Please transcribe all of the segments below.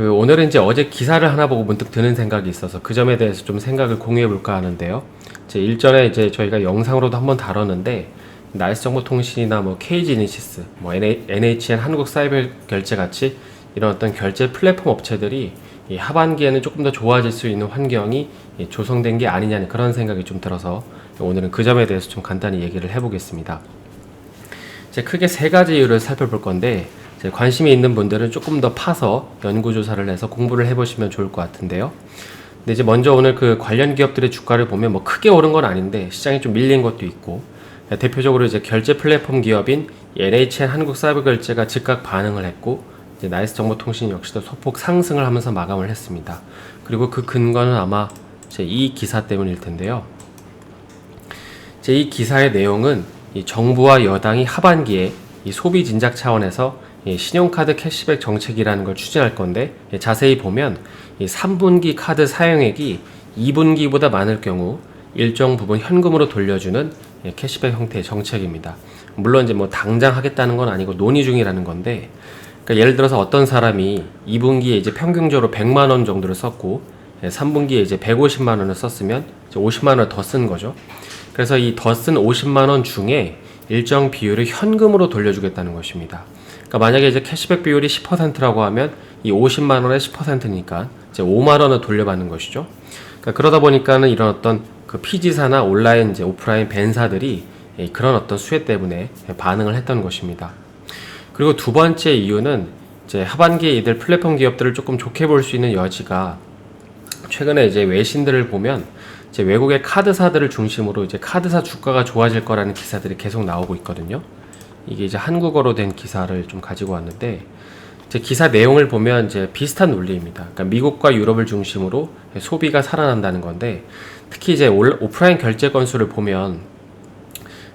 오늘은 이제 어제 기사를 하나 보고 문득 드는 생각이 있어서 그 점에 대해서 좀 생각을 공유해 볼까 하는데요. 일전에 이제 저희가 영상으로도 한번 다뤘는데, 나이스정보통신이나 뭐 KG이니시스, 뭐 NHN 한국사이버결제 같이 이런 어떤 결제 플랫폼 업체들이 이 하반기에는 조금 더 좋아질 수 있는 환경이 조성된 게 아니냐는 그런 생각이 좀 들어서 오늘은 그 점에 대해서 좀 간단히 얘기를 해보겠습니다. 크게 세 가지 이유를 살펴볼 건데, 관심이 있는 분들은 조금 더 파서 연구조사를 해서 공부를 해보시면 좋을 것 같은데요. 근데 이제 먼저 오늘 그 관련 기업들의 주가를 보면 뭐 크게 오른 건 아닌데 시장이 좀 밀린 것도 있고, 대표적으로 이제 결제 플랫폼 기업인 NHN 한국사이버결제가 즉각 반응을 했고, 이제 나이스정보통신 역시도 소폭 상승을 하면서 마감을 했습니다. 그리고 그 근거는 아마 이 기사 때문일 텐데요. 이 기사의 내용은 이 정부와 여당이 하반기에 이 소비 진작 차원에서 이 신용카드 캐시백 정책이라는 걸 추진할 건데, 자세히 보면 이 3분기 카드 사용액이 2분기보다 많을 경우 일정 부분 현금으로 돌려주는 캐시백 형태의 정책입니다. 물론 이제 뭐 당장 하겠다는 건 아니고 논의 중이라는 건데, 그러니까 예를 들어서 어떤 사람이 2분기에 이제 평균적으로 100만 원 정도를 썼고 3분기에 이제 150만 원을 썼으면 이제 50만 원을 더 쓴 거죠. 그래서 이 더 쓴 50만 원 중에 일정 비율을 현금으로 돌려주겠다는 것입니다. 그러니까 만약에 이제 캐시백 비율이 10%라고 하면 이 50만 원의 10%니까 이제 5만 원을 돌려받는 것이죠. 그러니까 그러다 보니까는 이런 어떤 그 피지사나 온라인 이제 오프라인 벤사들이 그런 어떤 수혜 때문에 반응을 했던 것입니다. 그리고 두 번째 이유는 이제 하반기에 이들 플랫폼 기업들을 조금 좋게 볼 수 있는 여지가, 최근에 이제 외신들을 보면 이제 외국의 카드사들을 중심으로 이제 카드사 주가가 좋아질 거라는 기사들이 계속 나오고 있거든요. 이게 이제 한국어로 된 기사를 좀 가지고 왔는데, 이제 기사 내용을 보면 이제 비슷한 논리입니다. 그러니까 미국과 유럽을 중심으로 소비가 살아난다는 건데, 특히 이제 오프라인 결제 건수를 보면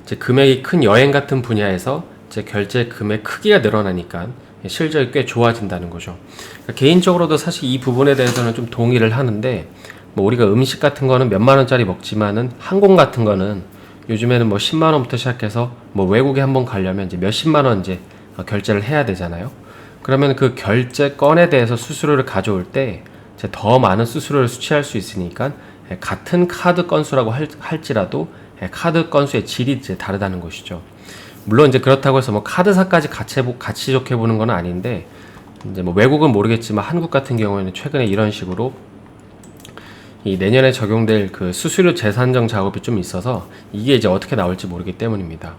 이제 금액이 큰 여행 같은 분야에서 이제 결제 금액 크기가 늘어나니까 실적이 꽤 좋아진다는 거죠. 그러니까 개인적으로도 사실 이 부분에 대해서는 좀 동의를 하는데, 뭐 우리가 음식 같은 거는 몇만 원짜리 먹지만은 항공 같은 거는 요즘에는 뭐 10만 원부터 시작해서 뭐 외국에 한번 가려면 이제 몇십만 원 이제 결제를 해야 되잖아요. 그러면 그 결제 건에 대해서 수수료를 가져올 때 이제 더 많은 수수료를 수취할 수 있으니까 같은 카드 건수라고 할지라도 카드 건수의 질이 이제 다르다는 것이죠. 물론 이제 그렇다고 해서 뭐 카드사까지 같이 좋게 보는 건 아닌데, 이제 뭐 외국은 모르겠지만 한국 같은 경우에는 최근에 이런 식으로 이 내년에 적용될 그 수수료 재산정 작업이 좀 있어서 이게 이제 어떻게 나올지 모르기 때문입니다.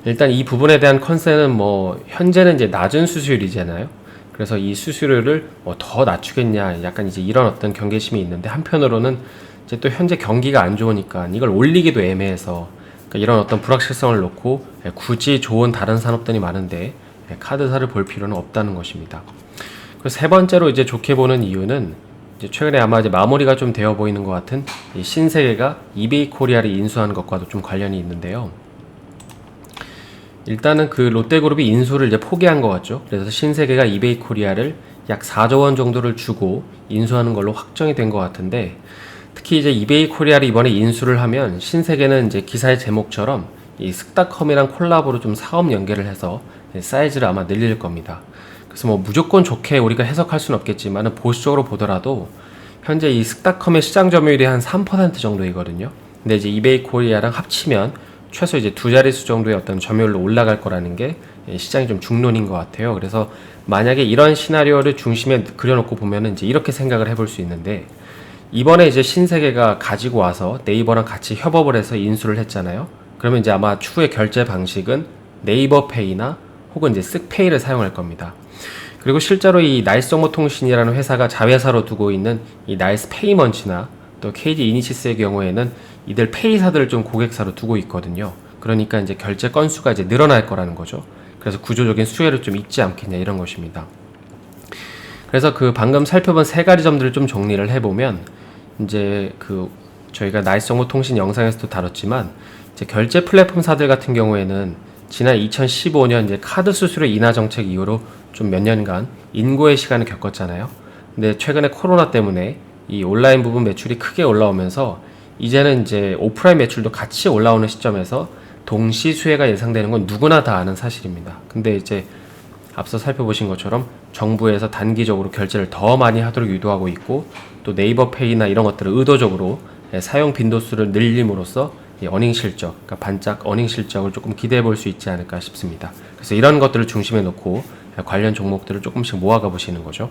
일단 이 부분에 대한 컨센은 뭐 현재는 이제 낮은 수수료이잖아요. 그래서 이 수수료를 뭐 더 낮추겠냐, 약간 이제 이런 어떤 경계심이 있는데, 한편으로는 이제 또 현재 경기가 안 좋으니까 이걸 올리기도 애매해서, 그러니까 이런 어떤 불확실성을 놓고 굳이 좋은 다른 산업들이 많은데 카드사를 볼 필요는 없다는 것입니다. 그리고 세 번째로 이제 좋게 보는 이유는, 이제 최근에 아마 이제 마무리가 좀 되어 보이는 것 같은 이 신세계가 이베이 코리아를 인수한 것과도 좀 관련이 있는데요. 일단은 그 롯데그룹이 인수를 이제 포기한 것 같죠. 그래서 신세계가 이베이 코리아를 약 4조 원 정도를 주고 인수하는 걸로 확정이 된 것 같은데, 특히 이제 이베이 코리아를 이번에 인수를 하면 신세계는 이제 기사의 제목처럼 이 쓱닷컴이랑 콜라보로 좀 사업 연계를 해서 사이즈를 아마 늘릴 겁니다. 그래서 뭐 무조건 좋게 우리가 해석할 수는 없겠지만, 보수적으로 보더라도 현재 이 쓱닷컴의 시장 점유율이 한 3% 정도이거든요. 근데 이제 이베이 코리아랑 합치면 최소 이제 두 자릿수 정도의 어떤 점유율로 올라갈 거라는 게 시장이 좀 중론인 것 같아요. 그래서 만약에 이런 시나리오를 중심에 그려놓고 보면은 이제 이렇게 생각을 해볼 수 있는데, 이번에 이제 신세계가 가지고 와서 네이버랑 같이 협업을 해서 인수를 했잖아요. 그러면 이제 아마 추후의 결제 방식은 네이버 페이나 혹은 이제 쓱페이를 사용할 겁니다. 그리고 실제로 이 나이스정보통신이라는 회사가 자회사로 두고 있는 이 나이스페이먼츠나 또 KG이니시스의 경우에는 이들 페이사들을 좀 고객사로 두고 있거든요. 그러니까 이제 결제 건수가 이제 늘어날 거라는 거죠. 그래서 구조적인 수혜를 좀 있지 않겠냐, 이런 것입니다. 그래서 그 방금 살펴본 세 가지 점들을 좀 정리를 해보면, 이제 그 저희가 나이스정보통신 영상에서도 다뤘지만, 이제 결제 플랫폼사들 같은 경우에는 지난 2015년 이제 카드 수수료 인하 정책 이후로 좀 몇 년간 인고의 시간을 겪었잖아요. 근데 최근에 코로나 때문에 이 온라인 부분 매출이 크게 올라오면서 이제는 이제 오프라인 매출도 같이 올라오는 시점에서 동시 수혜가 예상되는 건 누구나 다 아는 사실입니다. 근데 이제 앞서 살펴보신 것처럼 정부에서 단기적으로 결제를 더 많이 하도록 유도하고 있고, 또 네이버페이나 이런 것들을 의도적으로 사용 빈도수를 늘림으로써 이 어닝 실적, 그러니까 반짝 어닝 실적을 조금 기대해 볼 수 있지 않을까 싶습니다. 그래서 이런 것들을 중심에 놓고 관련 종목들을 조금씩 모아가 보시는 거죠.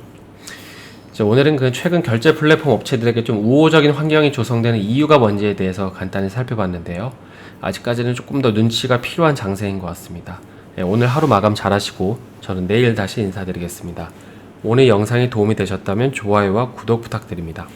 오늘은 그 최근 결제 플랫폼 업체들에게 좀 우호적인 환경이 조성되는 이유가 뭔지에 대해서 간단히 살펴봤는데요. 아직까지는 조금 더 눈치가 필요한 장세인 것 같습니다. 오늘 하루 마감 잘 하시고 저는 내일 다시 인사드리겠습니다. 오늘 영상이 도움이 되셨다면 좋아요와 구독 부탁드립니다.